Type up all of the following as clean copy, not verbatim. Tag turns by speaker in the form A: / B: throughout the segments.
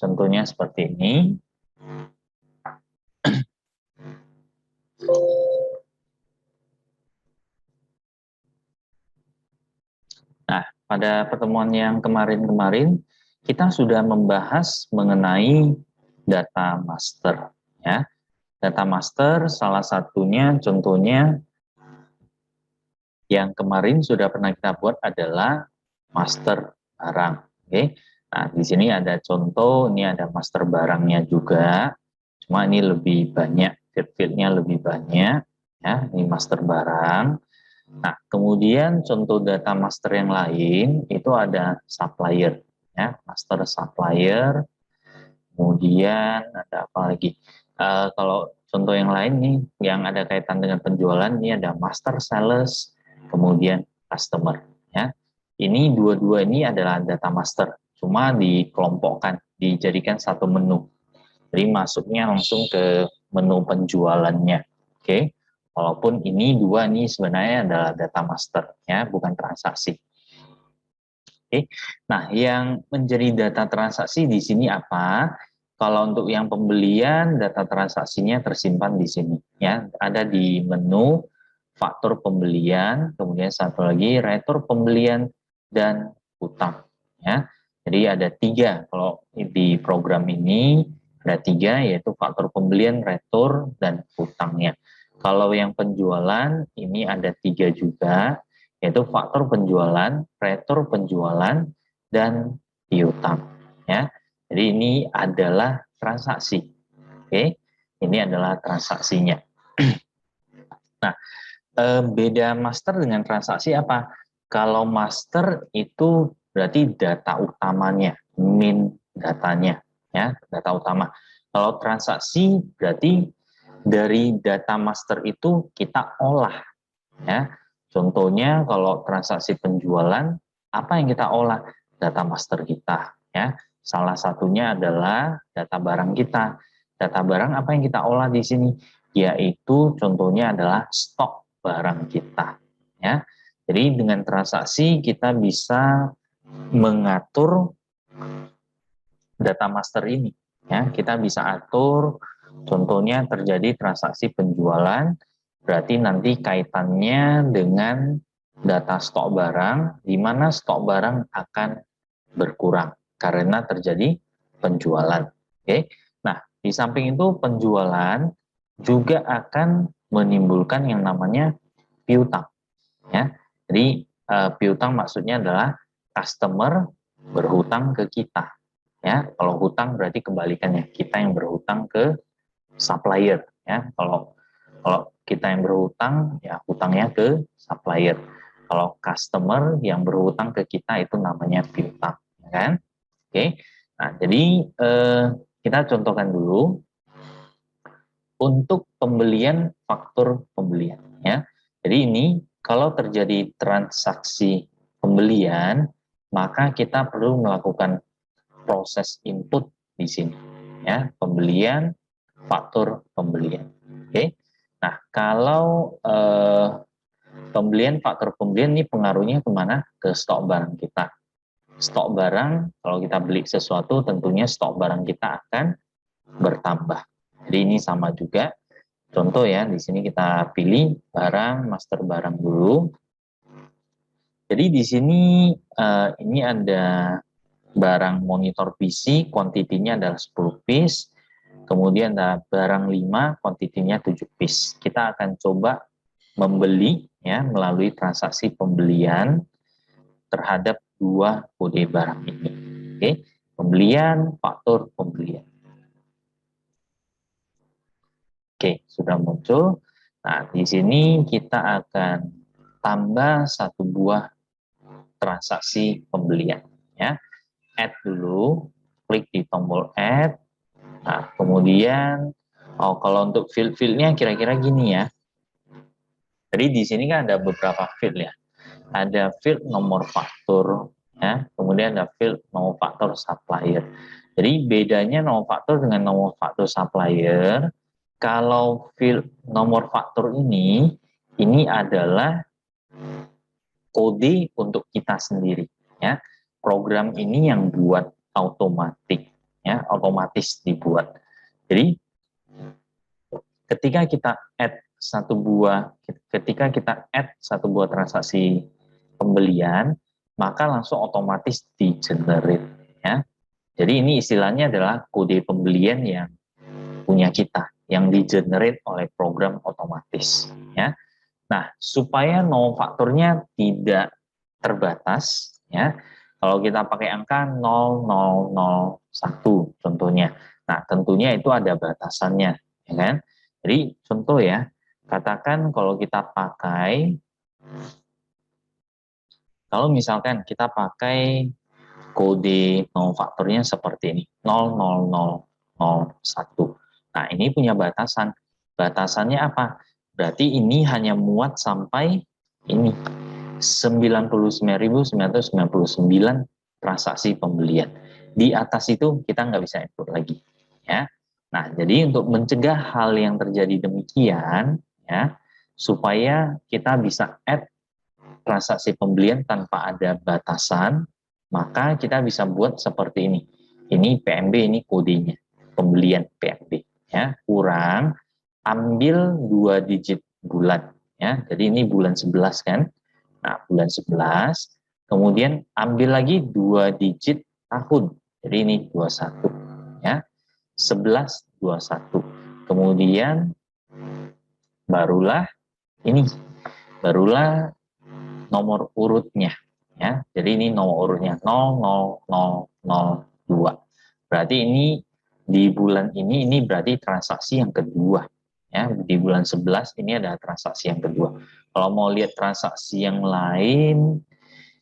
A: contohnya seperti ini. Nah, pada pertemuan yang kemarin-kemarin kita sudah membahas mengenai data master, ya. Data master salah satunya contohnya yang kemarin sudah pernah kita buat adalah master barang. Oke. Nah, di sini ada contoh, ini ada master barangnya juga. Cuma ini lebih banyak, field-fieldnya lebih banyak, ya. Ini master barang. Nah, kemudian contoh data master yang lain itu ada supplier, ya, master supplier. Kemudian ada apa lagi? Kalau contoh yang lain nih, yang ada kaitan dengan penjualan, ini ada master sales, kemudian customer. Ya, ini dua-dua ini adalah data master, cuma dikelompokkan, dijadikan satu menu. Jadi masuknya langsung ke menu penjualannya. Oke. Walaupun ini dua ini sebenarnya adalah data master, ya, bukan transaksi. Oke. Nah, yang menjadi data transaksi di sini apa? Kalau untuk yang pembelian, data transaksinya tersimpan di sini, ya. Ada di menu faktur pembelian, kemudian satu lagi retur pembelian dan hutang, ya. Jadi ada 3 kalau di program ini ada 3, yaitu faktur pembelian, retur, dan hutangnya. Kalau yang penjualan ini ada 3 juga, yaitu faktur penjualan, retur penjualan, dan piutang. Ya, jadi ini adalah transaksi. Oke, ini adalah transaksinya. Nah, beda master dengan transaksi apa? Kalau master itu berarti data utamanya, main datanya, ya, data utama. Kalau transaksi berarti dari data master itu kita olah, ya. Contohnya kalau transaksi penjualan, apa yang kita olah? Data master kita, ya. Salah satunya adalah data barang kita. Data barang apa yang kita olah di sini? Yaitu contohnya adalah stok barang kita, ya. Jadi dengan transaksi kita bisa mengatur data master ini, ya. Kita bisa atur, contohnya terjadi transaksi penjualan, berarti nanti kaitannya dengan data stok barang, di mana stok barang akan berkurang karena terjadi penjualan. Oke. Nah, di samping itu penjualan juga akan menimbulkan yang namanya piutang, ya. Jadi piutang maksudnya adalah customer berhutang ke kita, ya. Kalau hutang berarti kebalikannya, kita yang berhutang ke supplier, ya. Kalau kita yang berhutang, ya hutangnya ke supplier. Kalau customer yang berhutang ke kita itu namanya piutang, ya kan? Oke. Nah, jadi kita contohkan dulu untuk pembelian faktur pembelian, ya. Jadi ini kalau terjadi transaksi pembelian, maka kita perlu melakukan proses input di sini, ya, pembelian, faktur pembelian. Oke. Nah, kalau pembelian, faktur pembelian ini pengaruhnya kemana? Ke stok barang kita. Stok barang, kalau kita beli sesuatu, tentunya stok barang kita akan bertambah. Jadi ini sama juga. Contoh ya, di sini kita pilih barang, master barang dulu. Jadi di sini ini ada barang monitor PC, kuantitinya adalah 10 piece. Kemudian ada barang 5, kuantitinya 7 piece. Kita akan coba membeli, ya, melalui transaksi pembelian terhadap 2 kode barang ini. Oke, pembelian, faktur pembelian. Oke, sudah muncul. Nah, di sini kita akan tambah 1 buah transaksi pembelian, ya. Add dulu, klik di tombol add. Nah, kemudian kalau untuk field-fieldnya kira-kira gini ya. Jadi di sini kan ada beberapa field ya. Ada field nomor faktur, ya. Kemudian ada field nomor faktur supplier. Jadi bedanya nomor faktur dengan nomor faktur supplier, kalau field nomor faktur ini adalah kode untuk kita sendiri, ya. Program ini yang buat otomatis, ya, otomatis dibuat. Jadi ketika kita add satu buah transaksi pembelian, maka langsung otomatis di-generate, ya. Jadi ini istilahnya adalah kode pembelian yang punya kita, yang di-generate oleh program otomatis, ya. Nah, supaya no faktornya tidak terbatas, ya. Kalau kita pakai angka 0001 contohnya. Nah, tentunya itu ada batasannya, ya kan? Jadi contoh ya, katakan kalau misalkan kita pakai kode no faktornya seperti ini, 00001. Nah, ini punya batasan. Batasannya apa? Berarti ini hanya muat sampai ini, 99.999 transaksi pembelian. Di atas itu kita nggak bisa input lagi, ya. Nah, jadi untuk mencegah hal yang terjadi demikian, ya, supaya kita bisa add transaksi pembelian tanpa ada batasan, maka kita bisa buat seperti ini. Ini PMB, ini kodenya, pembelian PMB, ya. Kurang, ambil 2 digit bulan, ya. Jadi ini bulan 11 kan. Nah, bulan 11, kemudian ambil lagi 2 digit tahun. Jadi ini 21, ya. 11 21. Kemudian barulah nomor urutnya, ya. Jadi ini nomor urutnya 00002. Berarti ini di bulan ini berarti transaksi yang kedua, ya. Di bulan 11 ini ada transaksi yang kedua. Kalau mau lihat transaksi yang lain,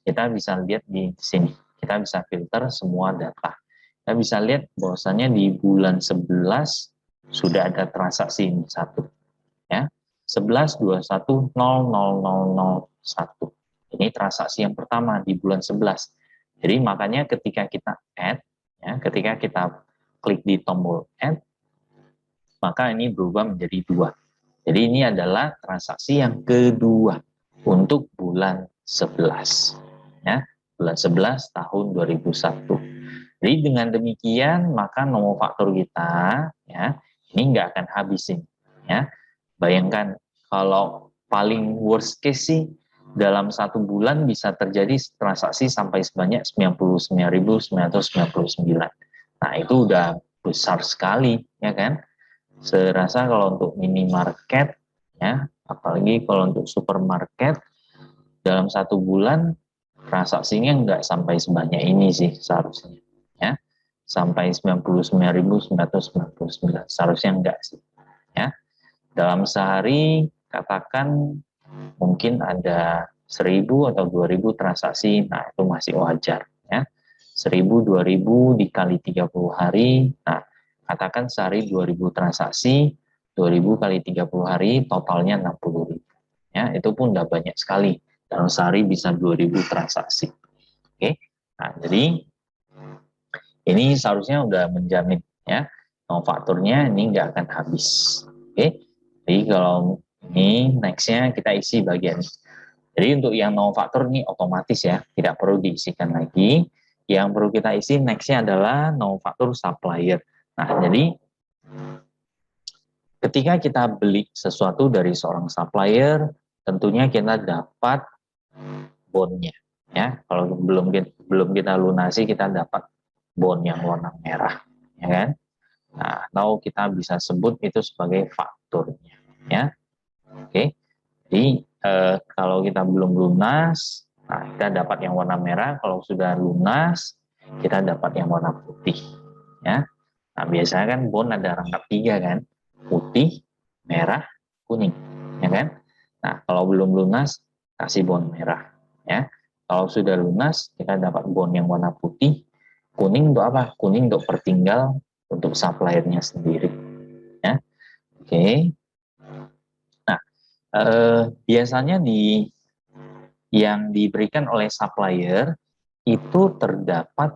A: kita bisa lihat di sini. Kita bisa filter semua data. Kita bisa lihat bahwasannya di bulan 11 sudah ada transaksi ini satu, ya. 11.21.0001. Ini transaksi yang pertama di bulan 11. Jadi makanya ketika kita add, ya, ketika kita klik di tombol add, maka ini berubah menjadi 2. Jadi ini adalah transaksi yang kedua untuk bulan 11. Ya, bulan 11 tahun 2001. Jadi dengan demikian maka nomor faktur kita, ya, ini nggak akan habisin, ya. Bayangkan kalau paling worst case sih dalam 1 bulan bisa terjadi transaksi sampai sebanyak 99.999. Nah, itu udah besar sekali, ya kan? Serasa kalau untuk minimarket, ya, apalagi kalau untuk supermarket, dalam 1 bulan transaksinya nggak sampai sebanyak ini sih seharusnya, ya. Sampai 99.999 seharusnya enggak sih, ya. Dalam sehari katakan mungkin ada 1.000 atau 2.000 transaksi, nah itu masih wajar, ya. 1.000, 2.000 dikali 30 hari, nah katakan sehari 2.000 transaksi, 2.000 kali 30 hari, totalnya 60.000. Ya, itu pun udah banyak sekali. Dalam sehari bisa 2.000 transaksi. Oke. Nah, jadi ini seharusnya udah menjamin, ya, no fakturnya ini nggak akan habis. Oke. Jadi kalau ini nextnya kita isi bagian. Jadi untuk yang no faktur ini otomatis, ya, tidak perlu diisikan lagi. Yang perlu kita isi nextnya adalah no faktur supplier. Nah, jadi ketika kita beli sesuatu dari seorang supplier, tentunya kita dapat bondnya, ya. Kalau belum kita lunasi, kita dapat bond yang warna merah, ya kan. Nah, atau kita bisa sebut itu sebagai fakturnya, ya. Oke. Jadi kalau kita belum lunas, nah kita dapat yang warna merah. Kalau sudah lunas, kita dapat yang warna putih, ya. Nah, biasanya kan bond ada rangkap 3 kan, putih, merah, kuning, ya kan. Nah, kalau belum lunas, kasih bond merah, ya. Kalau sudah lunas, kita dapat bond yang warna putih. Kuning untuk apa? Kuning untuk pertinggal untuk suppliernya sendiri, ya. Oke. Nah, biasanya yang diberikan oleh supplier itu terdapat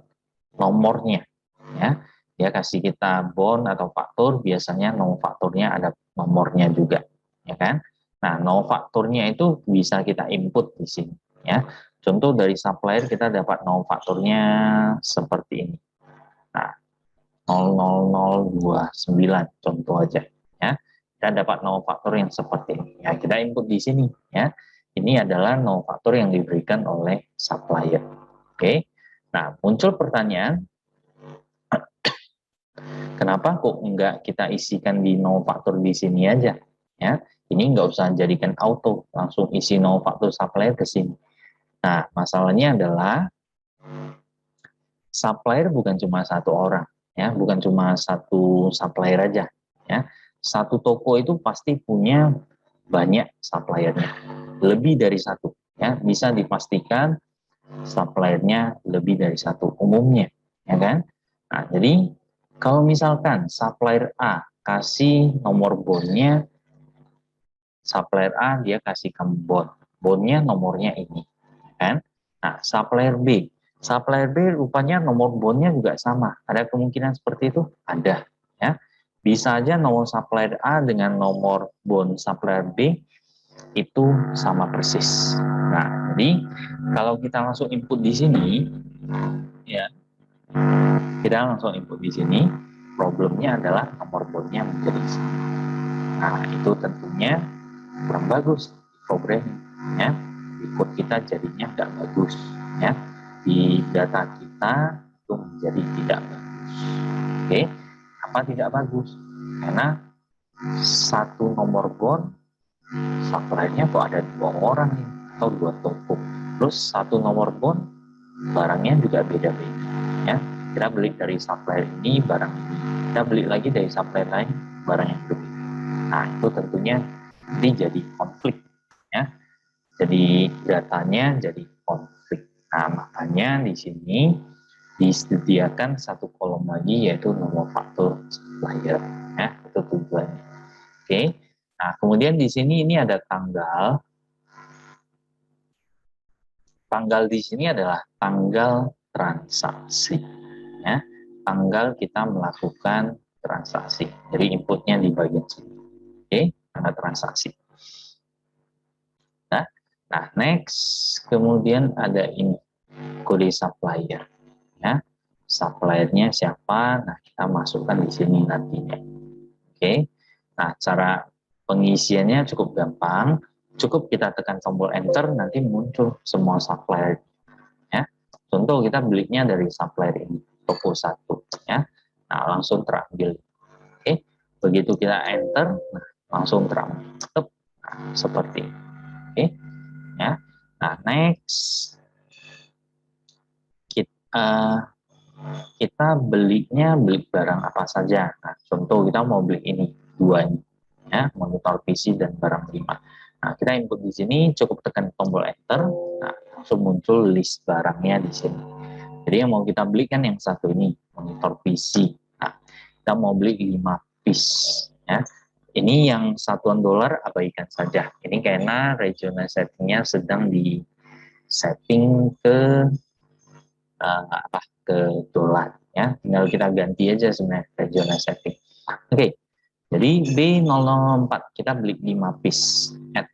A: nomornya, ya. Dia kasih kita bond atau faktur, biasanya nomor fakturnya ada nomornya juga, ya kan. Nah, nomor fakturnya itu bisa kita input di sini, ya. Contoh dari supplier kita dapat nomor fakturnya seperti ini. Nah, 0,0029 contoh aja ya. Kita dapat 0 faktor yang seperti ini. Ya, kita input di sini ya. Ini adalah 0 faktor yang diberikan oleh supplier. Oke. Nah, muncul pertanyaan, kenapa kok enggak kita isikan di 0 faktor di sini aja? Ya, ini enggak usah jadikan auto, langsung isi 0 faktor supplier ke sini. Nah, masalahnya adalah supplier bukan cuma satu orang, ya, bukan cuma satu supplier aja, ya. Satu toko itu pasti punya banyak suppliernya, lebih dari satu, ya. Bisa dipastikan suppliernya lebih dari satu umumnya, ya kan? Nah, jadi kalau misalkan supplier A kasih nomor bondnya, supplier A dia kasih kamu bondnya nomornya ini, kan? Nah, supplier B rupanya nomor bondnya juga sama. Ada kemungkinan seperti itu? Ada, ya. Bisa aja nomor supplier A dengan nomor bond supplier B itu sama persis. Nah, jadi kalau kita langsung input di sini, ya, kita langsung input di sini, problemnya adalah nomor bondnya menjadi sama. Nah, itu tentunya kurang bagus programming, ya. Input kita jadinya nggak bagus, ya. Di data kita itu menjadi tidak bagus. Oke, apa tidak bagus? Karena satu nomor bond suppliernya kok ada 2 orang nih, atau 2 toko. Terus satu nomor bond barangnya juga beda-beda, ya. Kita beli dari supplier ini barang ini, kita beli lagi dari supplier lain barang yang berbeda. Nah, itu tentunya ini jadi konflik, ya. Jadi datanya jadi konflik. Nah, makanya di sini disediakan satu kolom lagi yaitu nomor faktur supplier, ya. Itu tujuannya. Oke. Nah, kemudian di sini ini ada tanggal. Tanggal di sini adalah tanggal transaksi, ya. Tanggal kita melakukan transaksi. Jadi inputnya di bagian sini. Oke, tanggal transaksi. Nah, next kemudian ada ini kode supplier, ya. Suppliernya siapa? Nah, kita masukkan di sini nantinya. Oke. Nah, cara pengisiannya cukup gampang. Cukup kita tekan tombol enter, nanti muncul semua supplier, ya. Contoh kita belinya dari supplier ini, toko 1, ya. Nah, langsung terambil. Oke. Begitu kita enter, nah, langsung terambil. Nah, seperti ini. Oke. Ya. Nah, next kita beli barang apa saja. Nah, contoh kita mau beli ini, 2 ini, ya, monitor PC dan barang 5. Nah, kita input di sini, cukup tekan tombol enter, nah, langsung muncul list barangnya di sini. Jadi yang mau kita beli kan yang satu ini, monitor PC. Nah, kita mau beli 5 piece, ya. Ini yang satuan dolar abaikan saja. Ini karena regional settingnya sedang di setting ke ke dolar, ya. Tinggal kita ganti aja sebenarnya regional setting. Oke. Jadi B004 kita beli 5 piece add.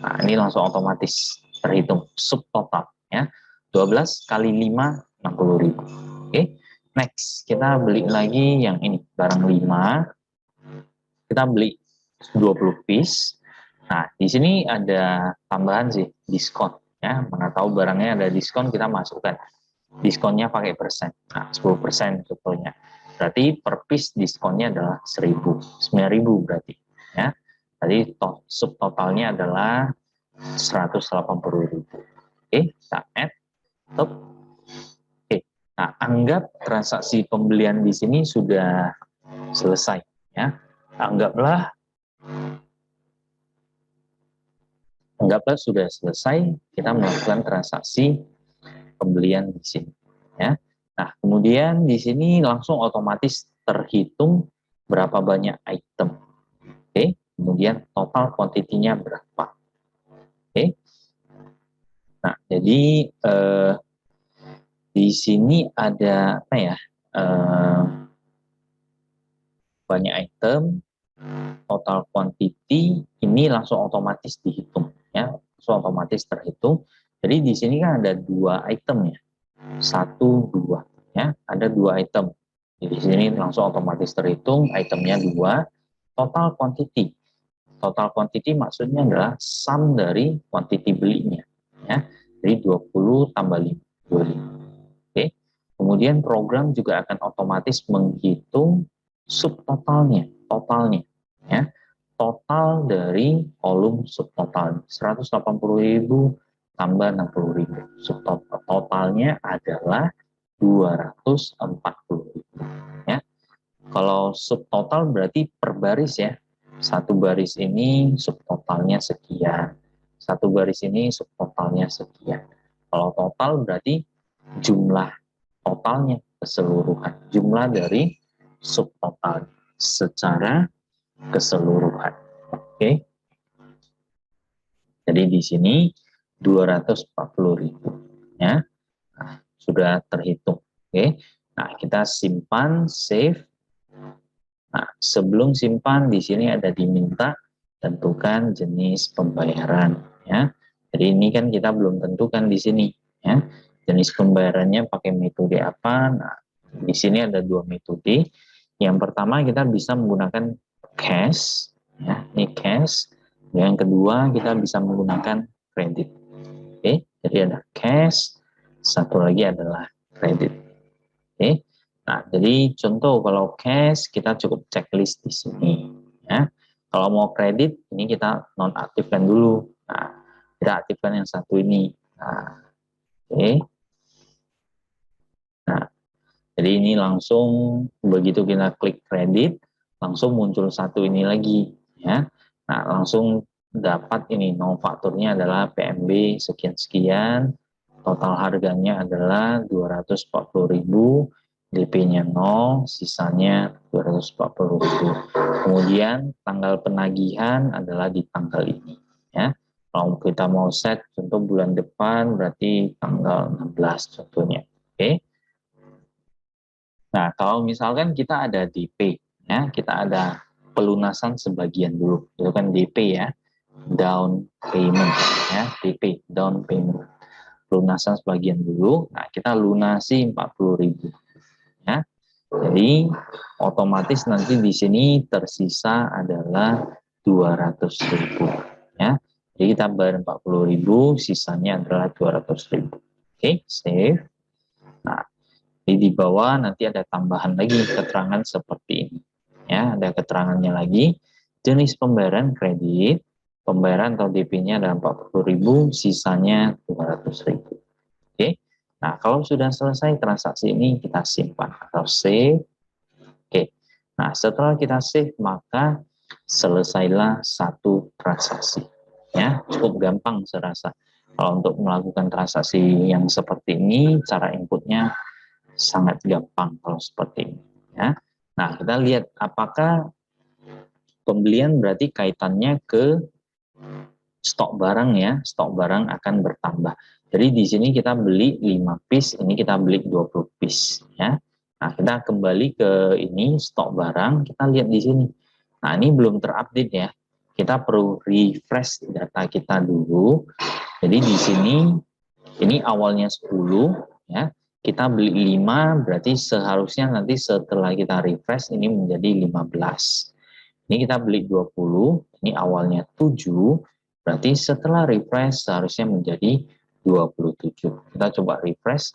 A: Nah, ini langsung otomatis terhitung subtotal, ya. 12 kali 5 60.000. Oke. Next, kita beli lagi yang ini, barang 5. Kita beli 20 piece. Nah, di sini ada tambahan sih, diskon, ya. Mana tahu barangnya ada diskon, kita masukkan. Diskonnya pakai persen. Nah, 10% sebetulnya. Berarti per piece diskonnya adalah 1.000, 9.000 berarti, ya. Tadi subtotalnya adalah 180.000. Oke, kita add. Oke. Nah, anggap transaksi pembelian di sini sudah selesai, ya. Anggaplah sudah selesai, kita melakukan transaksi pembelian di sini, ya. Nah, kemudian di sini langsung otomatis terhitung berapa banyak item. Oke, kemudian total kuantitinya berapa. Oke. Nah, jadi di sini ada apa ya? Banyak item, total quantity ini langsung otomatis dihitung, ya. Langsung otomatis terhitung. Jadi di sini kan ada 2 item, ya. 1, 2, ya. Ada 2 item. Jadi di sini langsung otomatis terhitung, itemnya 2, total quantity. Total quantity maksudnya adalah sum dari quantity belinya. Ya. Jadi 20 tambah 5, 25. Oke. Kemudian program juga akan otomatis menghitung subtotalnya, totalnya. Ya. Total dari kolom subtotal 180.000 tambah 60.000. Subtotalnya adalah 240.000. Ya. Kalau subtotal berarti per baris ya. Satu baris ini subtotalnya sekian. Satu baris ini subtotalnya sekian. Kalau total berarti jumlah totalnya keseluruhan. Jumlah dari subtotal secara keseluruhan. Oke. Jadi di sini 240.000 ya. Nah, sudah terhitung. Oke. Nah, kita simpan, save. Nah, sebelum simpan di sini ada diminta tentukan jenis pembayaran ya. Jadi ini kan kita belum tentukan di sini ya. Jenis pembayarannya pakai metode apa? Nah, di sini ada 2 metode. Yang pertama kita bisa menggunakan cash ya, ini cash. Yang kedua kita bisa menggunakan kredit. Oke, jadi ada cash, satu lagi adalah kredit. Oke. Nah, jadi contoh kalau cash kita cukup checklist di sini ya. Kalau mau kredit ini kita nonaktifkan dulu. Nah, kita aktifkan yang satu ini. Nah, oke. Nah, jadi ini langsung begitu kita klik kredit langsung muncul satu ini lagi ya. Nah, langsung dapat ini no fakturnya adalah PMB sekian-sekian. Total harganya adalah 240.000. DP-nya 0, sisanya 240.000. Kemudian tanggal penagihan adalah di tanggal ini ya. Kalau kita mau set contoh bulan depan berarti tanggal 16 contohnya. Oke. Nah, kalau misalkan kita ada DP ya, kita ada pelunasan sebagian dulu. Itu kan DP ya, down payment ya, DP, down payment. Lunasan sebagian dulu. Nah, kita lunasi 40.000 ya. Jadi otomatis nanti di sini tersisa adalah 200.000 ya. Jadi kita bayar 40.000, sisanya adalah 200.000. Oke, save. Nah, di bawah nanti ada tambahan lagi keterangan seperti ini. Ya, ada keterangannya lagi. Jenis pembayaran kredit, pembayaran atau DP-nya adalah 40.000, sisanya 200.000. Oke. Nah, kalau sudah selesai transaksi ini kita simpan atau save. Oke. Nah, setelah kita save maka selesailah satu transaksi. Ya, cukup gampang saya rasa. Kalau untuk melakukan transaksi yang seperti ini, cara inputnya sangat gampang kalau seperti ini. Ya. Nah, kita lihat apakah pembelian berarti kaitannya ke stok barang ya, stok barang akan bertambah. Jadi di sini kita beli 5 piece, ini kita beli 20 piece ya. Nah, kita kembali ke ini stok barang, kita lihat di sini. Nah, ini belum terupdate ya. Kita perlu refresh data kita dulu. Jadi di sini ini awalnya 10 ya. Kita beli 5 berarti seharusnya nanti setelah kita refresh ini menjadi 15. Ini kita beli 20, ini awalnya 7, berarti setelah refresh seharusnya menjadi 27. Kita coba refresh,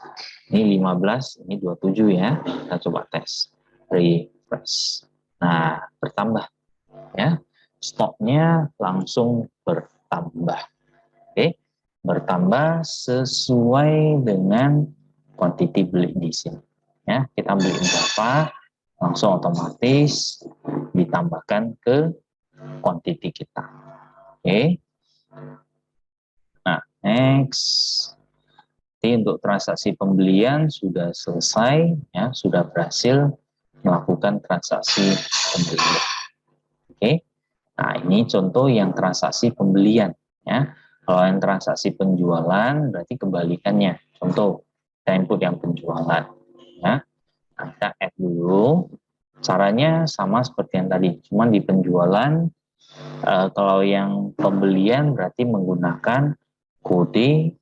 A: ini 15, ini 27 ya. Kita coba tes, refresh. Nah, bertambah ya. Stoknya langsung bertambah. Oke, bertambah sesuai dengan quantity beli di sini. Ya, kita beli berapa, langsung otomatis ditambahkan ke quantity kita. Oke. Nah, next. Jadi untuk transaksi pembelian sudah selesai, ya, sudah berhasil melakukan transaksi pembelian. Oke. Nah, ini contoh yang transaksi pembelian, ya. Kalau yang transaksi penjualan berarti kebalikannya. Contoh, kita input yang penjualan, ya. Nah, kita add dulu. Caranya sama seperti yang tadi, cuman di penjualan kalau yang pembelian berarti menggunakan kode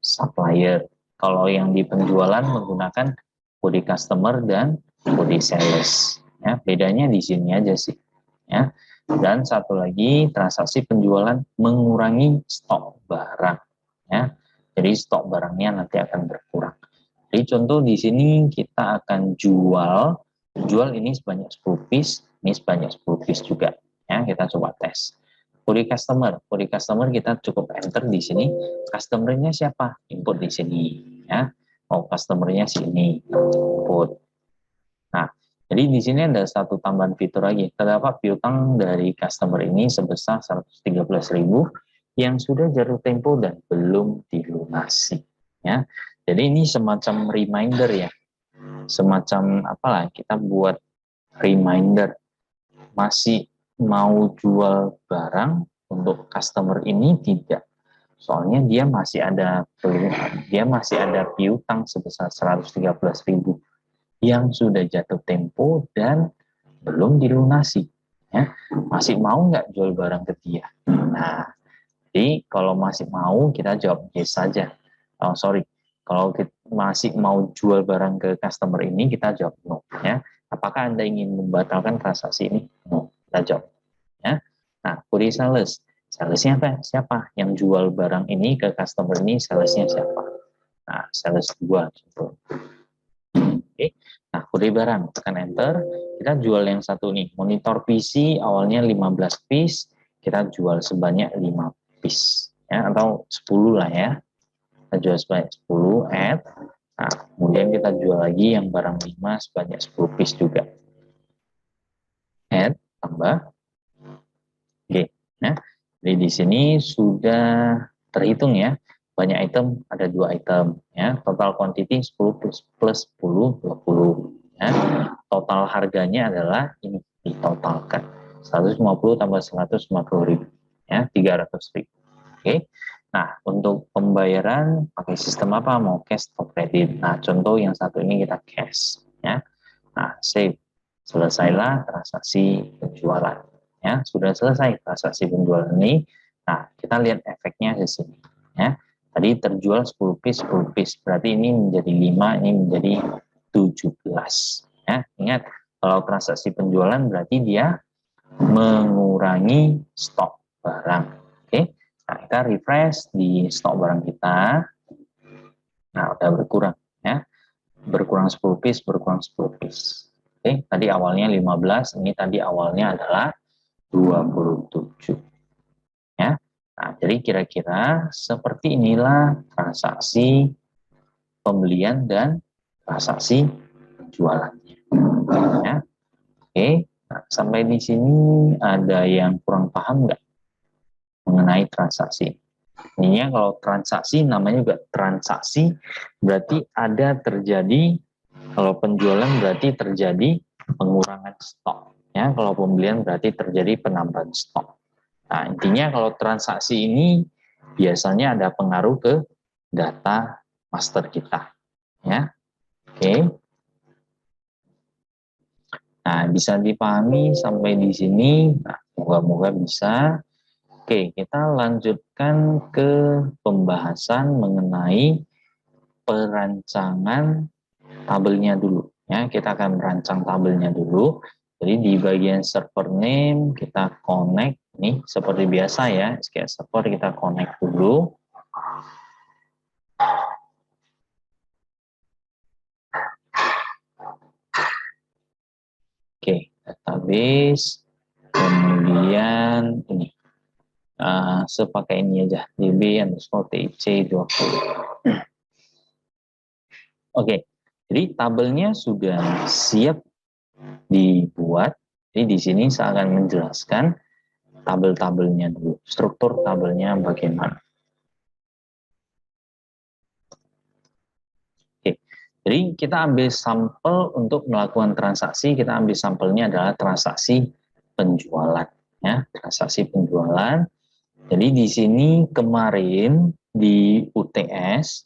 A: supplier. Kalau yang di penjualan menggunakan kode customer dan kode sales. Ya, bedanya di sini aja sih. Ya. Dan satu lagi, transaksi penjualan mengurangi stok barang. Ya. Jadi stok barangnya nanti akan berkurang. Jadi contoh di sini kita akan jual ini sebanyak 10 piece, ini sebanyak 10 piece juga. Ya, kita coba tes. Kode customer kita cukup enter di sini. Customernya siapa? Input di sini. Ya, oh customernya sini. Input. Nah, jadi di sini ada satu tambahan fitur lagi. Terdapat piutang dari customer ini sebesar 113.000 yang sudah jatuh tempo dan belum dilunasi. Ya, jadi ini semacam reminder ya, semacam apalah kita buat reminder masih mau jual barang untuk customer ini tidak. Soalnya dia masih ada piutang sebesar 113.000 yang sudah jatuh tempo dan belum dilunasi. Ya, masih mau nggak jual barang ke dia? Nah, jadi kalau masih mau kita jawab yes saja. Oh, sorry, kalau kita masih mau jual barang ke customer ini kita jawab no. Ya, apakah Anda ingin membatalkan transaksi ini? No, kita jawab. Ya, nah query sales, salesnya apa? Siapa yang jual barang ini ke customer ini? Salesnya siapa? Nah, sales 2 contoh. Oke. Nah, query barang, tekan enter. Kita jual yang satu nih, monitor PC awalnya 15 piece, kita jual sebanyak 5 piece. Ya, atau 10 lah ya. Kita jual sebanyak 10, add. Nah, kemudian kita jual lagi yang barang 5 sebanyak 10 piece juga. Add, tambah. Oke. Nah, jadi di sini sudah terhitung ya. Banyak item, ada 2 item. Ya. Total quantity 10 plus 10, 20. Ya. Total harganya adalah ini ditotalkan 150 tambah 150.000 ya 300.000. Oke. Nah, untuk pembayaran pakai sistem apa? Mau cash atau kredit? Nah, contoh yang satu ini kita cash ya. Nah, save. Selesailah transaksi penjualan. Ya, sudah selesai transaksi penjualan ini. Nah, kita lihat efeknya di sini ya. Tadi terjual 10 piece, 10 piece. Berarti ini menjadi 5, ini menjadi 17. Ya, ingat kalau transaksi penjualan berarti dia mengurangi stok barang. Oke. Nah, kita refresh di stok barang kita. Nah, udah berkurang ya. Berkurang 10 piece, berkurang 10 piece. Oke, tadi awalnya 15, ini tadi awalnya adalah 27. Ya. Nah, jadi kira-kira seperti inilah transaksi pembelian dan transaksi penjualannya. Ya. Oke, nah, sampai di sini ada yang kurang paham nggak mengenai transaksi? Ininya kalau transaksi namanya juga transaksi, berarti ada terjadi, kalau penjualan berarti terjadi pengurangan stok. Ya, kalau pembelian berarti terjadi penambahan stok. Nah, intinya kalau transaksi ini biasanya ada pengaruh ke data master kita. Ya, oke. Nah, bisa dipahami sampai di sini. Nah, moga-moga bisa. Oke, kita lanjutkan ke pembahasan mengenai perancangan tabelnya dulu. Ya, kita akan merancang tabelnya dulu. Jadi di bagian server name kita connect nih seperti biasa ya, SQL Server kita connect dulu. Oke, database. Kemudian ini sepakai ini aja db_tic20. Oke, jadi tabelnya sudah siap dibuat. Jadi di sini saya akan menjelaskan tabel-tabelnya dulu, struktur tabelnya bagaimana. Oke, jadi kita ambil sampel untuk melakukan transaksi. Kita ambil sampelnya adalah transaksi penjualan, ya, transaksi penjualan. Jadi di sini kemarin di UTS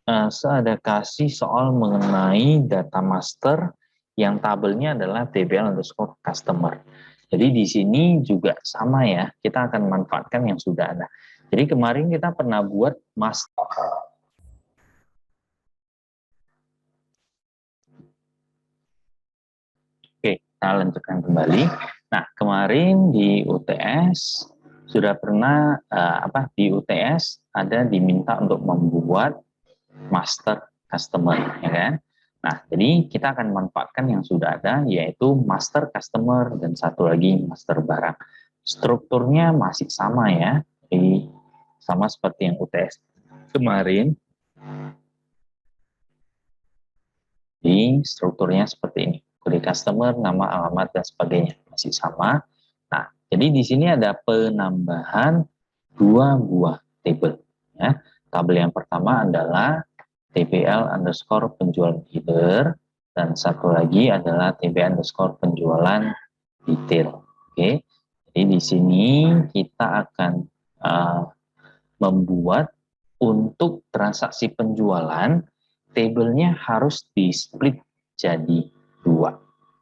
A: saya ada kasih soal mengenai data master yang tabelnya adalah tbl_customer. Jadi di sini juga sama ya, kita akan manfaatkan yang sudah ada. Jadi kemarin kita pernah buat master. Kita lanjutkan kembali. Nah, kemarin di UTS sudah pernah di UTS ada diminta untuk membuat master customer, ya kan? Nah, jadi kita akan manfaatkan yang sudah ada, yaitu master customer dan satu lagi master barang. Strukturnya masih sama ya, jadi sama seperti yang UTS kemarin. Jadi strukturnya seperti ini, kode customer, nama, alamat, dan sebagainya masih sama. Nah, jadi di sini ada penambahan dua buah tabel. Ya. Tabel yang pertama adalah TBL underscore penjualan header, dan satu lagi adalah TBL underscore penjualan detail. Oke, jadi di sini kita akan membuat untuk transaksi penjualan, tabelnya harus di-split jadi dua.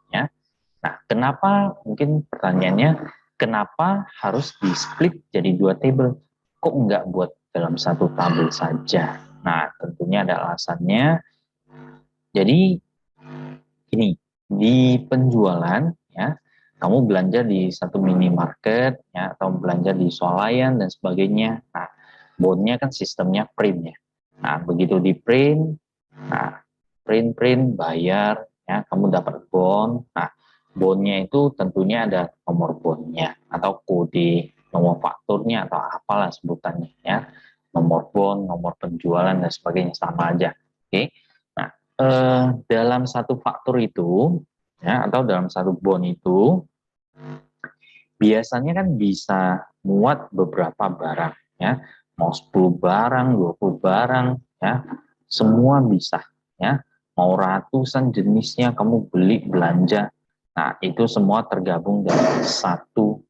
A: Ya. Nah, kenapa, mungkin pertanyaannya, kenapa harus di-split jadi dua tabel? Kok nggak buat dalam satu tabel saja? Nah, tentunya ada alasannya. Jadi, ini di penjualan, ya, kamu belanja di satu minimarket, ya, atau belanja di swalayan dan sebagainya. Nah, bondnya kan sistemnya print ya. Nah, begitu di print, nah print bayar, ya, kamu dapat bond. Nah, bondnya itu tentunya ada nomor bondnya atau kode, nomor fakturnya atau apalah sebutannya ya. Nomor bond, nomor penjualan dan sebagainya sama aja. Oke. Nah, dalam satu faktur itu ya atau dalam satu bond itu biasanya kan bisa muat beberapa barang ya. Mau 10 barang, 20 barang ya. Semua bisa ya. Mau ratusan jenisnya kamu beli belanja. Nah, itu semua tergabung dalam satu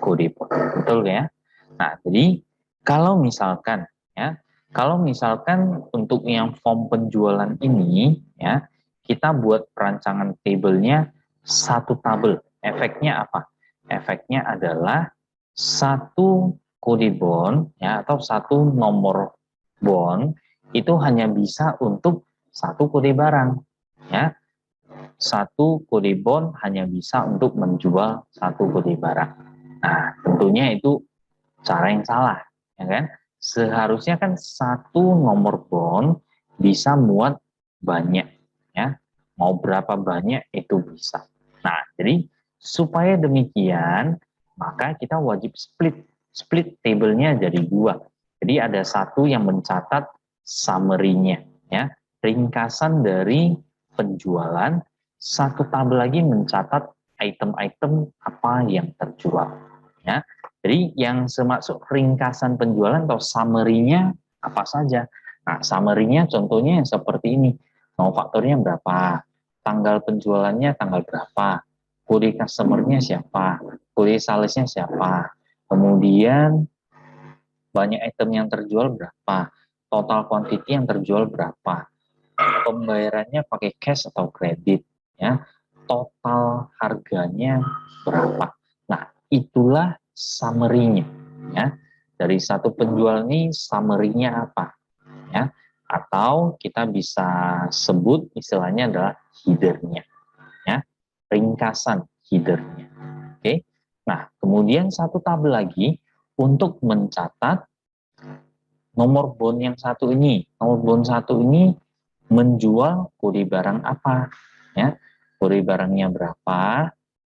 A: kode bond. Betul ya? Nah, jadi kalau misalkan ya, kalau misalkan untuk yang form penjualan ini ya, kita buat perancangan tabelnya satu tabel. Efeknya apa? Efeknya adalah satu kode bond ya atau satu nomor bond itu hanya bisa untuk satu kode barang ya. Satu kode bond hanya bisa untuk menjual satu kode barang. Nah, tentunya itu cara yang salah, ya kan? Seharusnya kan satu nomor bond bisa muat banyak, ya. Mau berapa banyak itu bisa. Nah, jadi supaya demikian, maka kita wajib split tabelnya jadi dua. Jadi ada satu yang mencatat summary-nya, ya, ringkasan dari penjualan. Satu tabel lagi mencatat item-item apa yang terjual, ya. Jadi yang semaksud ringkasan penjualan atau summary-nya apa saja. Nah, summary-nya contohnya yang seperti ini. Mau fakturnya berapa? Tanggal penjualannya tanggal berapa? Kode customer-nya siapa? Kode sales-nya siapa? Kemudian banyak item yang terjual berapa? Total quantity yang terjual berapa? Pembayarannya pakai cash atau kredit? Ya. Total harganya berapa? Nah, itulah summary-nya ya. Dari satu penjual ini summary-nya apa ya? Atau kita bisa sebut istilahnya adalah header-nya ya. Ringkasan header-nya. Oke. Nah, kemudian satu tabel lagi untuk mencatat nomor bond yang satu ini. Nomor bond satu ini menjual kode barang apa ya. Kode barangnya berapa,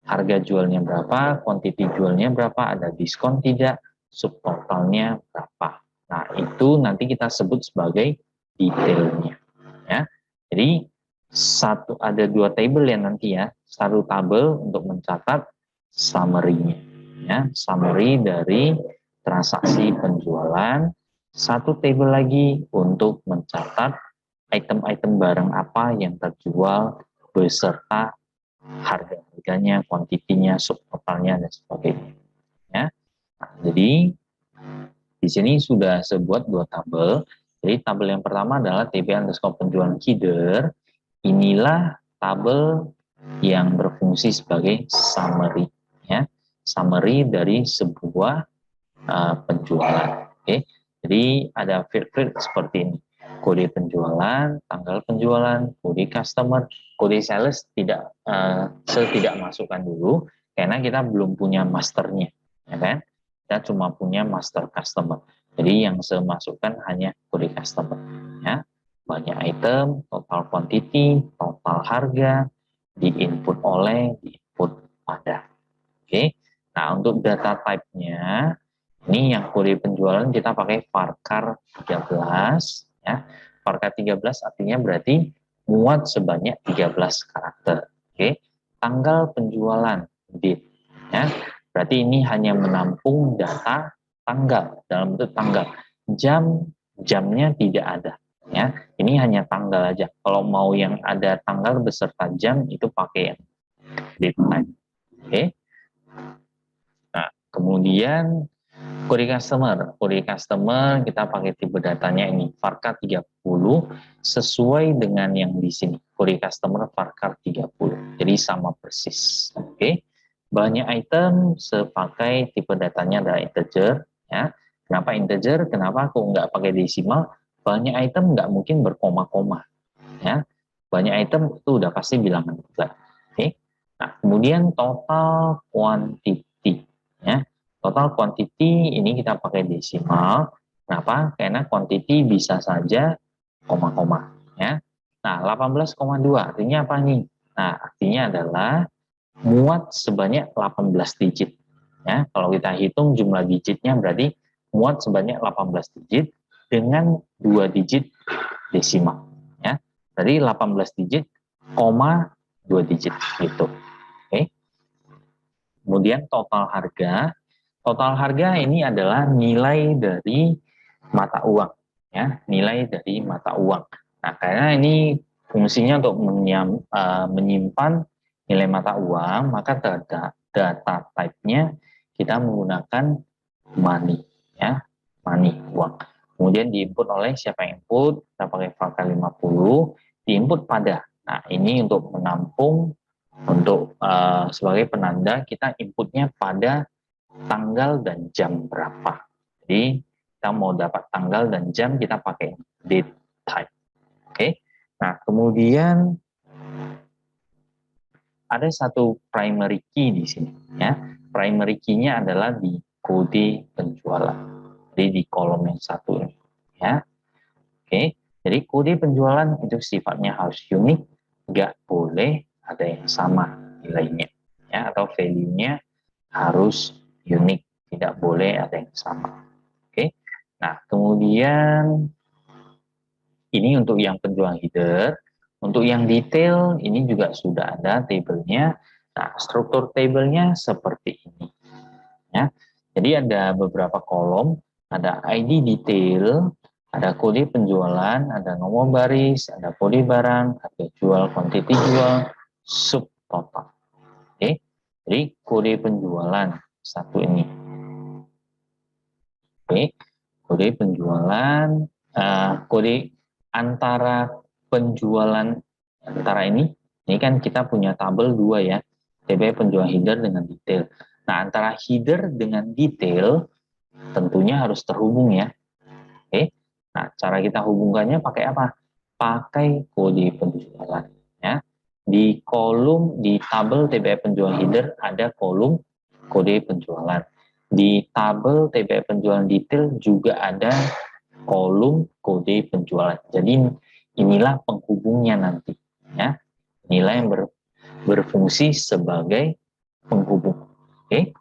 A: harga jualnya berapa, quantity jualnya berapa, ada diskon tidak, subtotalnya berapa. Nah, itu nanti kita sebut sebagai detailnya. Ya. Jadi ada dua table ya nanti ya. Satu tabel untuk mencatat summary-nya. Ya, summary dari transaksi penjualan. Satu table lagi untuk mencatat item-item barang apa yang terjual beserta harganya, kuantitinya, subtotalnya dan sebagainya. Ya. Nah, jadi di sini sudah sebuat dua tabel. Jadi tabel yang pertama adalah TB underscore penjualan header. Inilah tabel yang berfungsi sebagai summary, ya, summary dari sebuah penjualan. Oke, jadi ada field seperti ini: kode penjualan, tanggal penjualan, kode customer, kode sales tidak masukkan dulu karena kita belum punya masternya, ya kan? Kita cuma punya master customer. Jadi yang saya masukkan hanya kode customer, ya. Banyak item, total quantity, total harga, di input pada. Oke. Nah, untuk data type-nya ini yang kode penjualan kita pakai varchar 13, ya. Varchar 13 artinya berarti muat sebanyak 13 karakter. Oke. Tanggal penjualan, date, ya. Berarti ini hanya menampung data tanggal dalam bentuk tanggal. Jamnya tidak ada, ya. Ini hanya tanggal aja. Kalau mau yang ada tanggal beserta jam itu pakai yang date type. Oke. Nah, kemudian kode customer kita pakai tipe datanya ini varchar 30 sesuai dengan yang di sini. Kode customer varchar 30. Jadi sama persis. Oke. Banyak item sepakai tipe datanya adalah integer, ya. Kenapa integer? Kenapa aku nggak pakai desimal? Banyak item nggak mungkin berkoma-koma, ya. Banyak item itu udah pasti bilangan juga. Oke. Nah, kemudian total quantity, ya. Total quantity ini kita pakai desimal. Kenapa? Karena quantity bisa saja koma-koma, ya. Nah, 18,2 artinya apa nih? Nah, artinya adalah muat sebanyak 18 digit. Ya, kalau kita hitung jumlah digitnya berarti muat sebanyak 18 digit dengan 2 digit desimal. Ya. Jadi 18 digit, koma 2 digit gitu. Oke. Kemudian total harga. Total harga ini adalah nilai dari mata uang, ya, nilai dari mata uang. Nah, karena ini fungsinya untuk menyimpan nilai mata uang, maka data type-nya kita menggunakan money, ya, money, uang. Kemudian diinput oleh siapa yang input, kita pakai varchar 50, diinput pada. Nah, ini untuk menampung, untuk sebagai penanda kita inputnya pada tanggal dan jam berapa. Jadi kita mau dapat tanggal dan jam kita pakai date type. Oke. Nah, kemudian ada satu primary key di sini, ya. Primary key-nya adalah di kode penjualan. Jadi di kolom yang satu ini, ya. Oke. Jadi kode penjualan itu sifatnya harus unik, nggak boleh ada yang sama nilainya, ya, atau value-nya harus unik, tidak boleh ada yang sama. Oke. Nah, kemudian ini untuk yang penjualan header. Untuk yang detail ini juga sudah ada tabelnya. Nah, struktur tabelnya seperti ini, ya. Jadi ada beberapa kolom, ada ID detail, ada kode penjualan, ada nomor baris, ada kode barang, harga jual, quantity jual, sub total. Oke. Jadi kode penjualan satu ini. Oke. Kode penjualan, kode antara penjualan antara ini kan kita punya tabel 2 ya, TB penjualan header dengan detail. Nah, antara header dengan detail tentunya harus terhubung ya. Oke. Nah, cara kita hubungkannya pakai apa? Pakai kode penjualan ya. Di kolom di tabel TB penjualan header ada kolom kode penjualan. Di tabel TB penjualan detail juga ada kolom kode penjualan. Jadi inilah penghubungnya nanti, ya. Inilah yang berfungsi sebagai penghubung. Oke.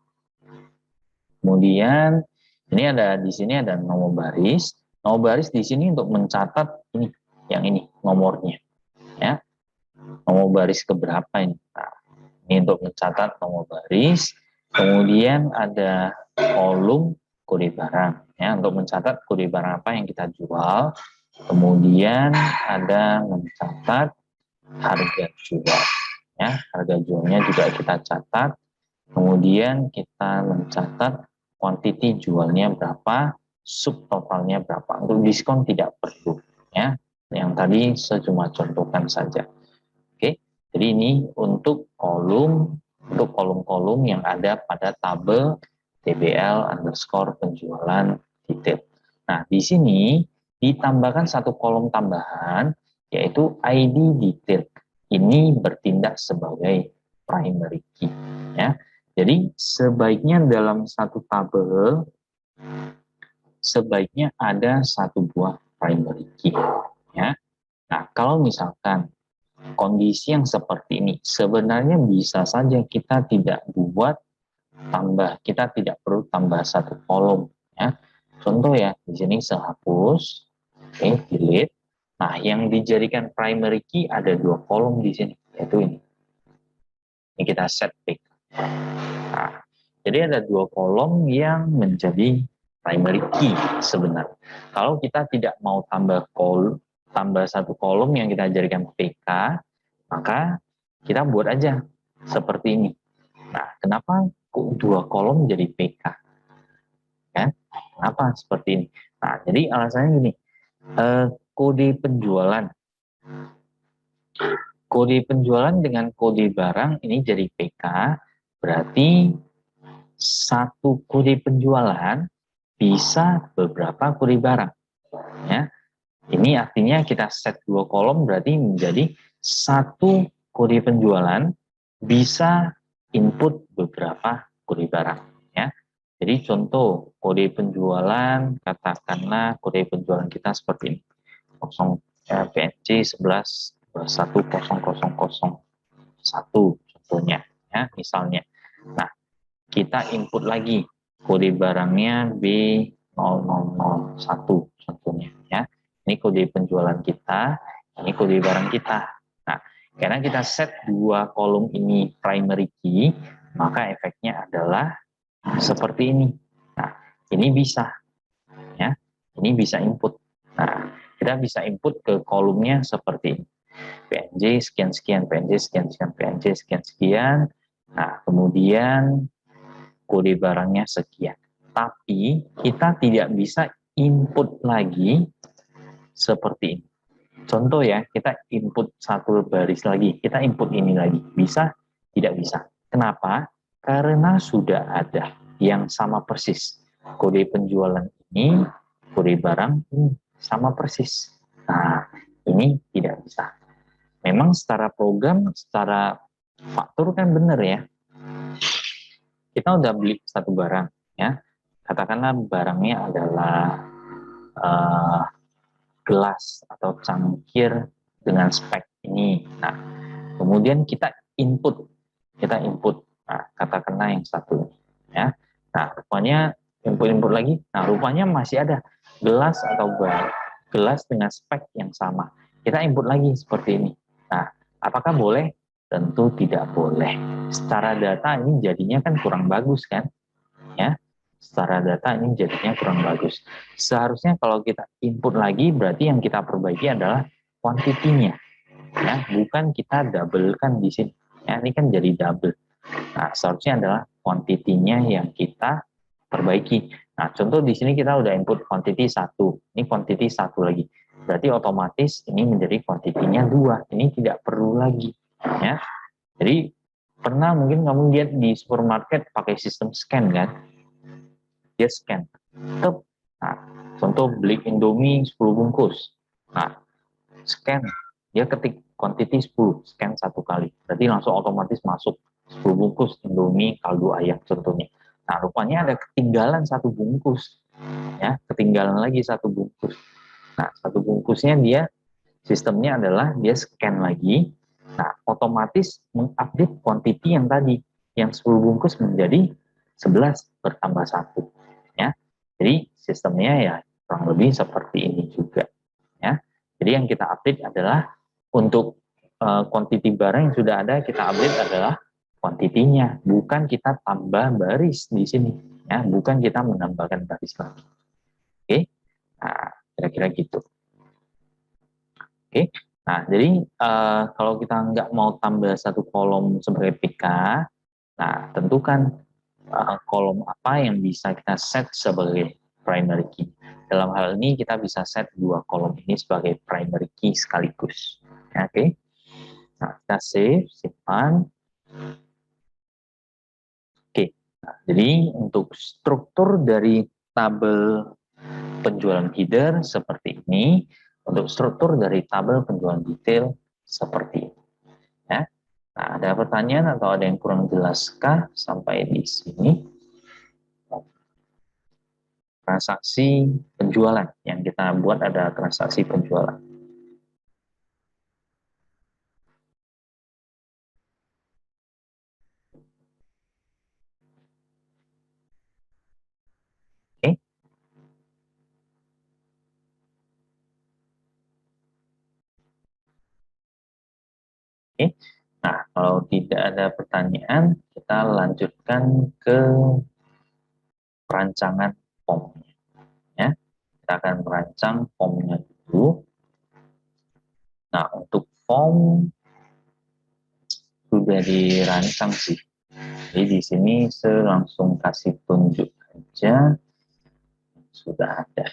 A: Kemudian ini ada di sini ada nomor baris. Nomor baris di sini untuk mencatat ini, yang ini nomornya, ya. Nomor baris keberapa ini? Nah, ini untuk mencatat nomor baris. Kemudian ada kolom kode barang, ya, untuk mencatat kode barang apa yang kita jual. Kemudian ada mencatat harga jual, ya, harga jualnya juga kita catat. Kemudian kita mencatat quantity jualnya berapa, subtotalnya berapa. Untuk diskon tidak perlu, ya. Yang tadi saya cuma contohkan saja. Oke, jadi ini untuk kolom-kolom yang ada pada tabel TBL underscore penjualan detail. Nah, di sini ditambahkan satu kolom tambahan, yaitu ID detail. ini bertindak sebagai primary key. Ya. Jadi sebaiknya dalam satu tabel sebaiknya ada satu buah primary key. Ya. Nah, kalau misalkan kondisi yang seperti ini, sebenarnya bisa saja kita tidak buat tambah, kita tidak perlu tambah satu kolom. Ya. Contoh ya, di sini saya hapus, oke, delete. Nah, yang dijadikan primary key ada dua kolom di sini, yaitu ini. Ini kita set pick. Nah, jadi ada dua kolom yang menjadi primary key sebenarnya. Kalau kita tidak mau tambah satu kolom yang kita jadikan PK, maka kita buat aja seperti ini. Nah, kenapa kok dua kolom jadi PK? Kan? Kenapa seperti ini? Nah, jadi alasannya gini, kode penjualan dengan kode barang ini jadi PK, berarti satu kode penjualan bisa beberapa kode barang. Ya. Ini artinya kita set dua kolom berarti menjadi satu kode penjualan bisa input beberapa kode barang. Ya. Jadi contoh kode penjualan, katakanlah kode penjualan kita seperti ini. PNC 11.1.0.0.1 contohnya, ya misalnya. Nah, kita input lagi kode barangnya B0001 contohnya, ya. Ini kode penjualan kita, ini kode barang kita. Nah, karena kita set dua kolom ini primary key, maka efeknya adalah seperti ini. Nah, ini bisa, ya, ini bisa input. Nah, kita bisa input ke kolomnya seperti ini. PNJ sekian-sekian, PNJ sekian-sekian, PNJ sekian-sekian. Nah, kemudian kode barangnya sekian. Tapi kita tidak bisa input lagi seperti ini. Contoh ya, kita input satu baris lagi, kita input ini lagi. Bisa? Tidak bisa. Kenapa? Karena sudah ada yang sama persis. Kode penjualan ini, kode barang ini sama persis. Nah, ini tidak bisa. Memang secara program, secara faktur kan benar ya. Kita udah beli satu barang, ya. Katakanlah barangnya adalah gelas atau cangkir dengan spek ini. Nah, kemudian kita input, nah, katakanlah yang satu, ya. Nah, rupanya input lagi. Nah, rupanya masih ada gelas atau gelas dengan spek yang sama. Kita input lagi seperti ini. Nah, apakah boleh? Tentu tidak boleh. Secara data ini jadinya kan kurang bagus kan, ya. Secara data ini jadinya kurang bagus. Seharusnya kalau kita input lagi, berarti yang kita perbaiki adalah kuantitinya, ya, bukan kita double kan di sini. Ya, ini kan jadi double. Nah, seharusnya adalah kuantitinya yang kita perbaiki. Nah, contoh di sini kita udah input quantity 1, ini quantity 1 lagi. Berarti otomatis ini menjadi kuantitinya 2, ini tidak perlu lagi. Ya. Jadi, pernah mungkin kamu lihat di supermarket pakai sistem scan kan? Dia scan. Nah, contoh beli Indomie 10 bungkus. Nah, scan. Dia ketik quantity 10, scan satu kali. Berarti langsung otomatis masuk 10 bungkus Indomie kaldu ayam contohnya. Nah, rupanya ada ketinggalan satu bungkus. Ya, ketinggalan lagi satu bungkus. Nah, satu bungkusnya dia sistemnya adalah dia scan lagi. Nah, otomatis mengupdate quantity yang tadi, yang 10 bungkus menjadi 11 bertambah 1. Ya. Jadi sistemnya ya kurang lebih seperti ini juga. Ya. Jadi yang kita update adalah untuk quantity barang yang sudah ada, kita update adalah kuantitinya, bukan kita tambah baris di sini. Ya, bukan kita menambahkan baris lagi. Oke, nah kira-kira gitu. Oke, nah jadi kalau kita nggak mau tambah satu kolom sebagai PK, nah tentukan kolom apa yang bisa kita set sebagai primary key. Dalam hal ini kita bisa set dua kolom ini sebagai primary key sekaligus. Oke, nah kita save, simpan. Oke, nah, jadi untuk struktur dari tabel penjualan header seperti ini, untuk struktur dari tabel penjualan detail seperti ini. Nah, ada pertanyaan atau ada yang kurang jelaskah sampai di sini? Transaksi penjualan yang kita buat ada transaksi penjualan. Oke. Oke. Nah, kalau tidak ada pertanyaan, kita lanjutkan ke perancangan formnya. Ya. Kita akan merancang formnya dulu. Nah, untuk form sudah dirancang sih. Jadi di sini saya langsung kasih tunjuk aja, sudah ada.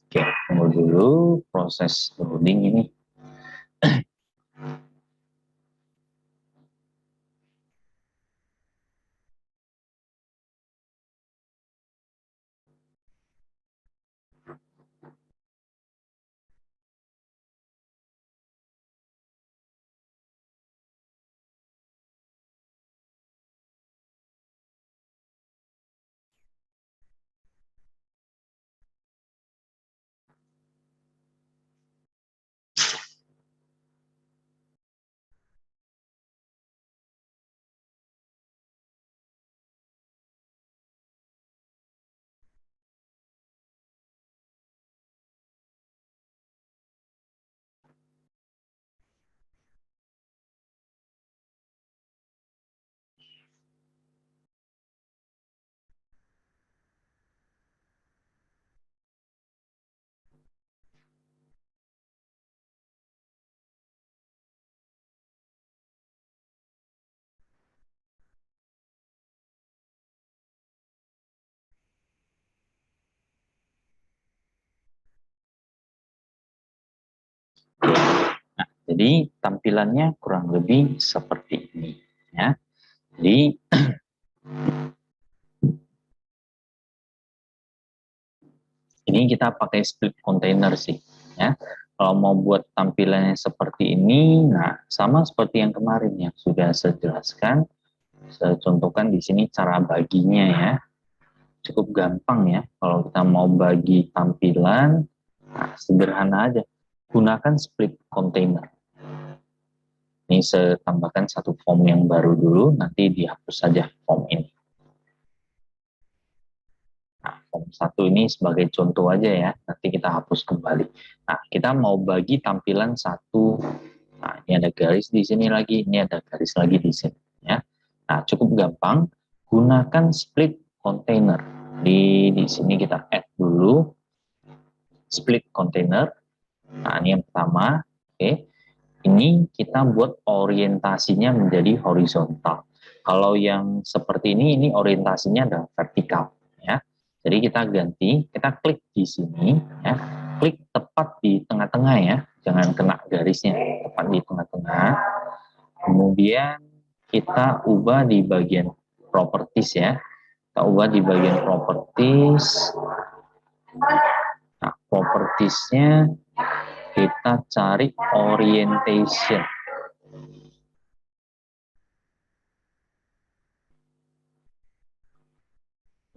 A: Oke, tunggu dulu proses loading ini. Nah, jadi tampilannya kurang lebih seperti ini, ya. Jadi ini kita pakai split container sih, ya. Kalau mau buat tampilannya seperti ini, nah sama seperti yang kemarin yang sudah saya jelaskan, saya contohkan di sini cara baginya ya. Cukup gampang ya kalau kita mau bagi tampilan. Nah, sederhana aja, gunakan split container. Ini saya tambahkan satu form yang baru dulu, nanti dihapus saja form ini. Nah, form satu ini sebagai contoh aja ya, nanti kita hapus kembali. Nah, kita mau bagi tampilan satu. Nah, ini ada garis di sini lagi, ini ada garis lagi di sini ya. Nah, cukup gampang, gunakan split container. Di sini kita add dulu split container. Nah, ini yang pertama. Oke. Ini kita buat orientasinya menjadi horizontal. Kalau yang seperti ini orientasinya adalah vertikal. Ya. Jadi kita ganti, kita klik di sini. Ya. Klik tepat di tengah-tengah ya. Jangan kena garisnya, tepat di tengah-tengah. Kemudian kita ubah di bagian properties ya. Kita ubah di bagian properties. Nah, propertiesnya kita cari orientation.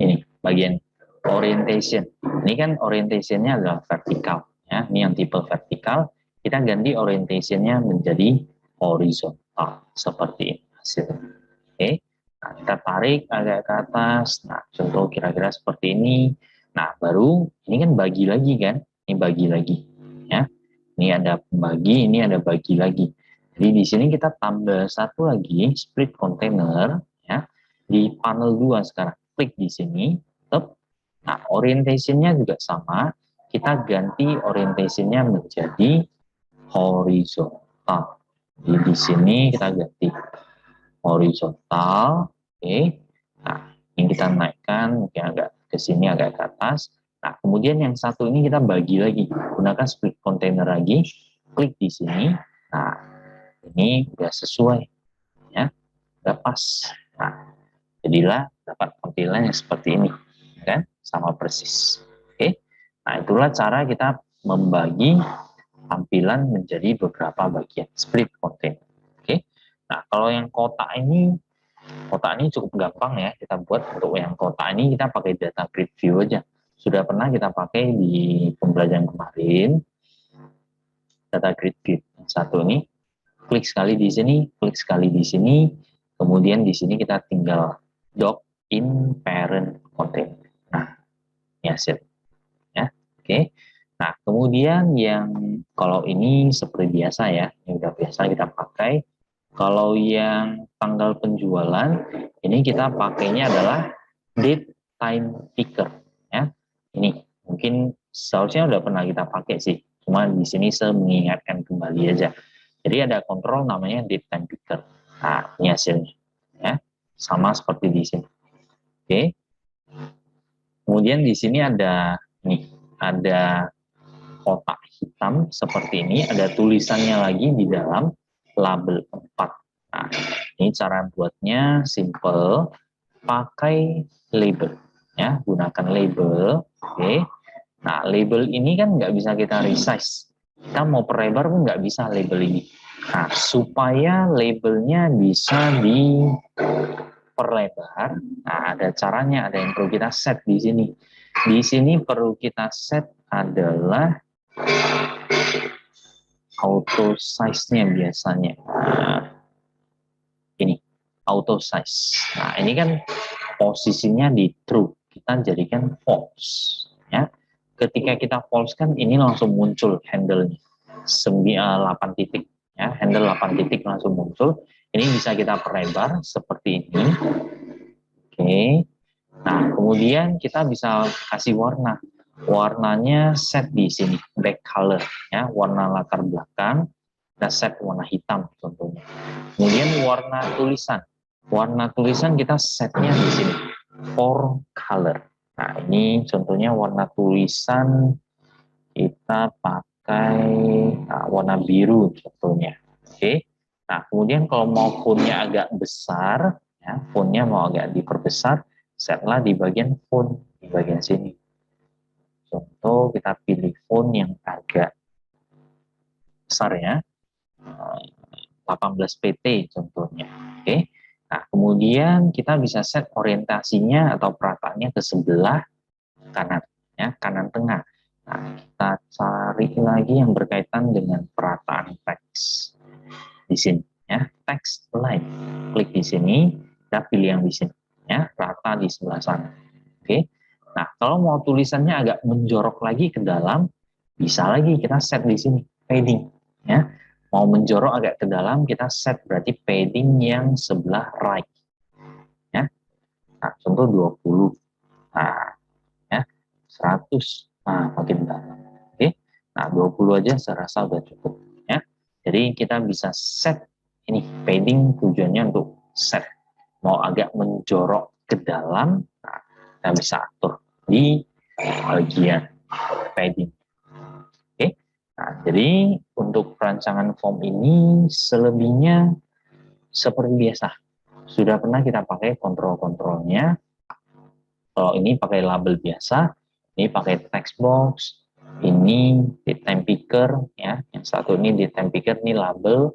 A: Ini bagian orientation. Ini kan orientationnya adalah vertikal, ya. Ini yang tipe vertikal. Kita ganti orientationnya menjadi horizontal seperti ini hasilnya. Oke. Nah, kita tarik agak ke atas. Nah, contoh kira-kira seperti ini. Nah, baru ini kan bagi lagi kan? Ini bagi lagi, ya. Ini ada bagi, ini ada bagi lagi. Jadi di sini kita tambah satu lagi split container, ya. Di panel 2 sekarang. Klik di sini. Nah, orientationnya juga sama. Kita ganti orientationnya menjadi horizontal. Jadi di sini kita ganti horizontal. Oke. Nah, ini kita naikkan mungkin agak ke sini, agak ke atas. Nah, kemudian yang satu ini kita bagi lagi. Gunakan split container lagi. Klik di sini. Nah, ini udah sesuai, ya. Udah pas. Nah, jadilah dapat tampilan yang seperti ini, kan? Sama persis. Oke. Nah, itulah cara kita membagi tampilan menjadi beberapa bagian, split container. Oke. Nah, kalau yang kotak ini cukup gampang ya kita buat. Untuk yang kotak ini kita pakai data grid view aja. Sudah pernah kita pakai di pembelajaran kemarin, data grid view. Yang satu ini, klik sekali di sini, klik sekali di sini, kemudian di sini kita tinggal dock in parent container. Nah, ini hasil, ya. Oke. Nah, kemudian yang kalau ini seperti biasa ya, ini udah biasa kita pakai. Kalau yang tanggal penjualan, ini kita pakainya adalah date time picker, ya. Ini mungkin seharusnya udah pernah kita pakai sih, cuma di sini saya mengingatkan kembali aja. Jadi ada kontrol namanya date time picker. Nah, ini hasilnya, ya. Sama seperti di sini. Oke. Kemudian di sini ada ada kotak hitam seperti ini, ada tulisannya lagi di dalam label 4. Nah, ini cara buatnya simple, pakai label, ya, gunakan label. Oke. Nah, label ini kan nggak bisa kita resize. Kita mau perlebar pun nggak bisa label ini. Nah, supaya labelnya bisa diperlebar, nah ada caranya, ada yang perlu kita set di sini. Di sini perlu kita set adalah auto size-nya biasanya. Nah, ini auto size. Nah, ini kan posisinya di true, kita jadikan false, ya. Ketika kita false kan ini langsung muncul handle-nya 8 titik, ya. Handle 8 titik langsung muncul. Ini bisa kita perlebar seperti ini. Oke. Nah, kemudian kita bisa kasih warna. Warnanya set di sini, back color, ya, warna latar belakang. Kita set warna hitam contohnya. Kemudian warna tulisan. Warna tulisan kita setnya di sini, for color. Nah, ini contohnya warna tulisan kita pakai warna biru contohnya. Oke. Nah, kemudian kalau mau fontnya agak besar, ya, fontnya mau agak diperbesar, setlah di bagian font, di bagian sini. Contoh kita pilih font yang agak besar ya, 18 pt contohnya. Oke. Nah, kemudian kita bisa set orientasinya atau perataannya ke sebelah kanan, ya, kanan tengah. Nah, kita cari lagi yang berkaitan dengan perataan teks di sini, ya, text line. Klik di sini, kita pilih yang di sini, ya, rata di sebelah sana. Oke. Nah, kalau mau tulisannya agak menjorok lagi ke dalam, bisa lagi kita set di sini, padding, ya. Mau menjorok agak ke dalam, kita set berarti padding yang sebelah right, ya. Nah, contoh 20. Nah, ya, 100. Nah, makin dalam. Oke. Nah, 20 aja saya rasa udah cukup, ya. Jadi kita bisa set ini padding, tujuannya untuk set. Mau agak menjorok ke dalam, nah, kita bisa atur di bagian padding. Oke. Nah, jadi untuk perancangan form ini selebihnya seperti biasa. Sudah pernah kita pakai kontrol-kontrolnya. Kalau ini pakai label biasa, ini pakai text box, ini di time picker, ya. Yang satu ini di time picker, ini label,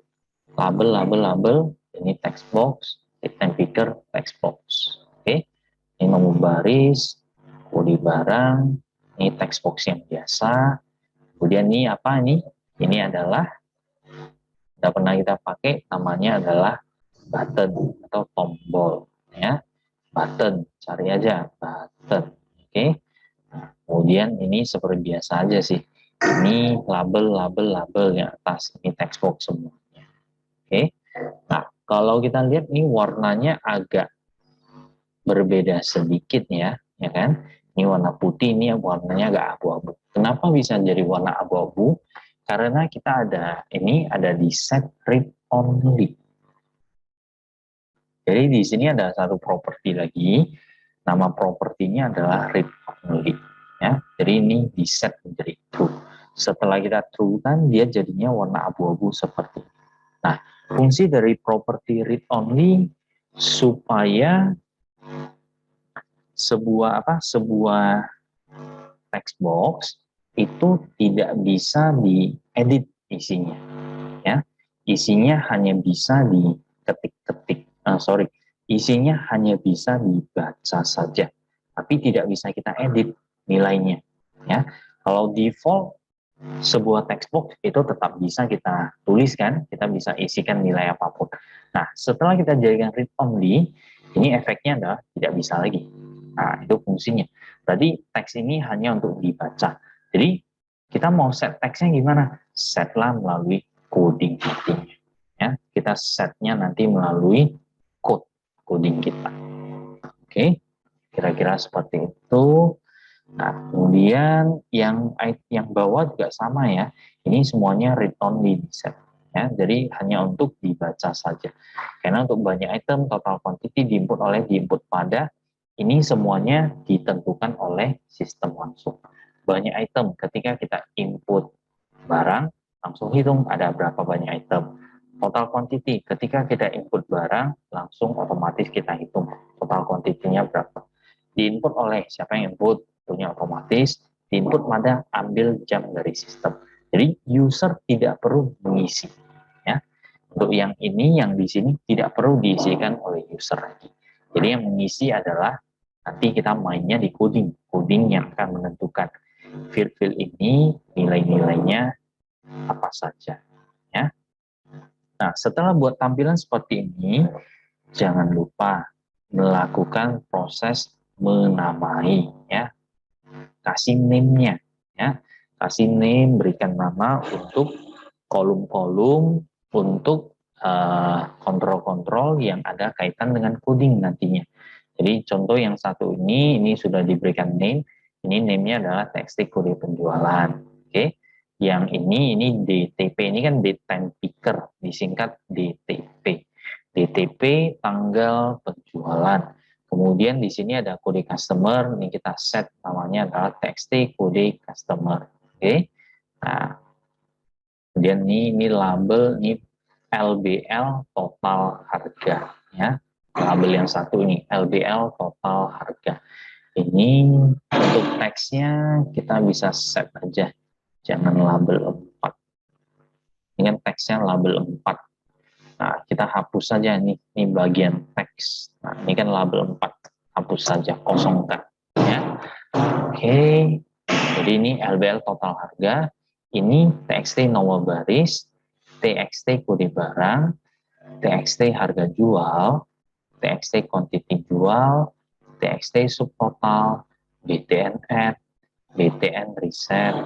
A: ini text box, di time picker, text box. Oke. Ini nomor baris, kode barang, ini text box yang biasa. Kemudian ini apa nih? Ini adalah sudah pernah kita pakai, namanya adalah button atau tombol ya. Button, cari aja button. Oke. Nah, kemudian ini seperti biasa aja sih. Ini label yang atas, ini text box semuanya. Oke. Nah, kalau kita lihat ini warnanya agak berbeda sedikit ya kan? Ini warna putih, ini warnanya agak abu-abu. Kenapa bisa jadi warna abu-abu? Karena kita ada di set read only. Jadi di sini ada satu properti lagi, nama propertinya adalah read only. Ya, jadi ini di set menjadi true. Setelah kita true kan dia jadinya warna abu-abu seperti ini. Nah, fungsi dari properti read only supaya sebuah text box itu tidak bisa diedit isinya, ya. Isinya hanya bisa diketik-ketik, isinya hanya bisa dibaca saja, tapi tidak bisa kita edit nilainya, ya. Kalau default sebuah text box itu tetap bisa kita tuliskan, kita bisa isikan nilai apapun. Nah, setelah kita jadikan read only, ini efeknya adalah tidak bisa lagi. Nah, itu fungsinya. Berarti teks ini hanya untuk dibaca. Jadi, kita mau set teksnya gimana? Setlah melalui coding nantinya. Ya, kita setnya nanti melalui coding kita. Oke, kira-kira seperti itu. Nah, kemudian yang bawah juga sama ya. Ini semuanya read only set. Ya, jadi hanya untuk dibaca saja. Karena untuk banyak item total quantity diinput pada ini semuanya ditentukan oleh sistem langsung. Banyak item ketika kita input barang langsung hitung ada berapa banyak item. Total quantity ketika kita input barang langsung otomatis kita hitung total quantity-nya berapa. Diinput oleh siapa yang input punya otomatis, diinput pada ambil jam dari sistem. Jadi user tidak perlu mengisi. Ya. Untuk yang ini, yang di sini tidak perlu diisikan oleh user lagi. Jadi yang mengisi adalah nanti kita mainnya di coding yang akan menentukan field ini nilai-nilainya apa saja. Ya. Nah, setelah buat tampilan seperti ini, jangan lupa melakukan proses menamai ya, kasih name-nya ya, kasih name, berikan nama untuk kolom-kolom, untuk kontrol-kontrol yang ada kaitan dengan coding nantinya. Jadi contoh yang satu ini sudah diberikan name, ini name-nya adalah txt kode penjualan. Oke. Yang ini DTP, ini kan date time picker, disingkat DTP. DTP tanggal penjualan. Kemudian di sini ada kode customer, ini kita set namanya adalah txt kode customer. Oke. Nah, kemudian ini label, ini LBL total harga ya. Label yang satu ini LBL total harga. Ini untuk teksnya kita bisa set aja, jangan label 4. Ini kan teksnya label 4. Nah, kita hapus saja ini bagian teks. Nah, ini kan label 4. Hapus saja, kosongkan. Ya. Oke. Jadi ini LBL total harga. Ini TXT nomor baris, TXT kode barang, TXT harga jual, TXT quantity jual, TXT subtotal, BTN add, BTN reset,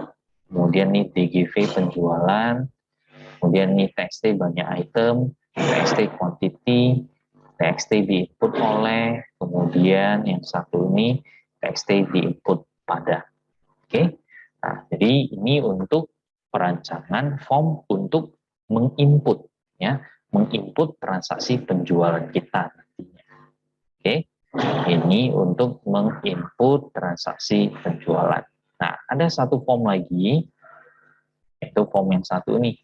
A: kemudian ini DGV penjualan, kemudian ini TXT banyak item, TXT quantity, TXT diinput oleh, kemudian yang satu ini TXT diinput pada. Oke. Nah, jadi ini untuk perancangan form untuk menginput ya, menginput transaksi penjualan kita nantinya. Oke. Ini untuk menginput transaksi penjualan. Nah, ada satu form lagi, yaitu form yang satu ini,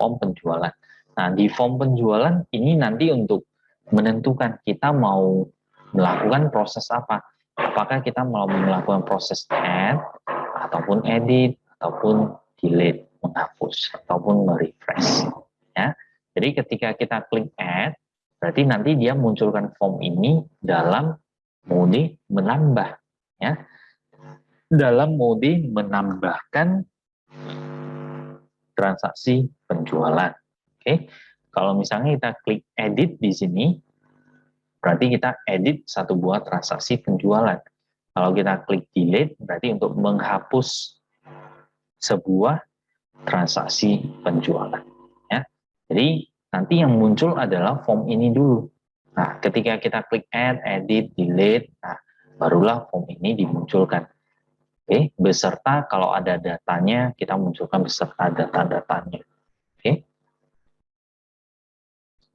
A: form penjualan. Nah, di form penjualan ini nanti untuk menentukan kita mau melakukan proses apa. Apakah kita mau melakukan proses add, ataupun edit, ataupun delete, menghapus, ataupun merefresh. Ya. Jadi ketika kita klik add, berarti nanti dia munculkan form ini dalam mode menambah. Ya. dalam mode menambahkan transaksi penjualan. Oke, kalau misalnya kita klik edit di sini, berarti kita edit satu buah transaksi penjualan. Kalau kita klik delete, berarti untuk menghapus sebuah transaksi penjualan. Ya, jadi nanti yang muncul adalah form ini dulu. Nah, ketika kita klik add, edit, delete, nah barulah form ini dimunculkan. Oke, beserta kalau ada datanya, kita munculkan beserta data-datanya. Oke.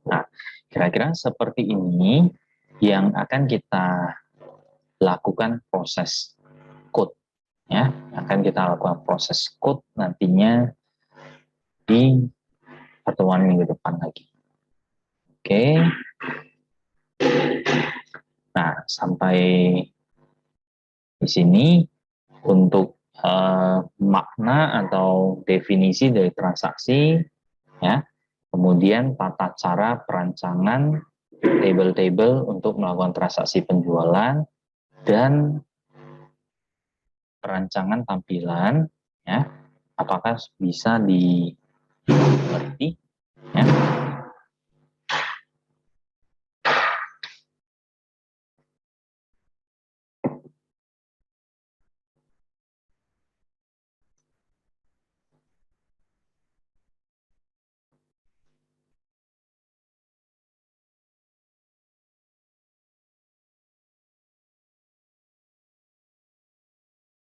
A: Nah, kira-kira seperti ini yang akan kita lakukan proses code. Ya, akan kita lakukan proses code nantinya di pertemuan minggu depan lagi. Oke. Nah, sampai di sini untuk makna atau definisi dari transaksi, ya. Kemudian tata cara perancangan table-table untuk melakukan transaksi penjualan dan perancangan tampilan, ya. Apakah bisa dimengerti?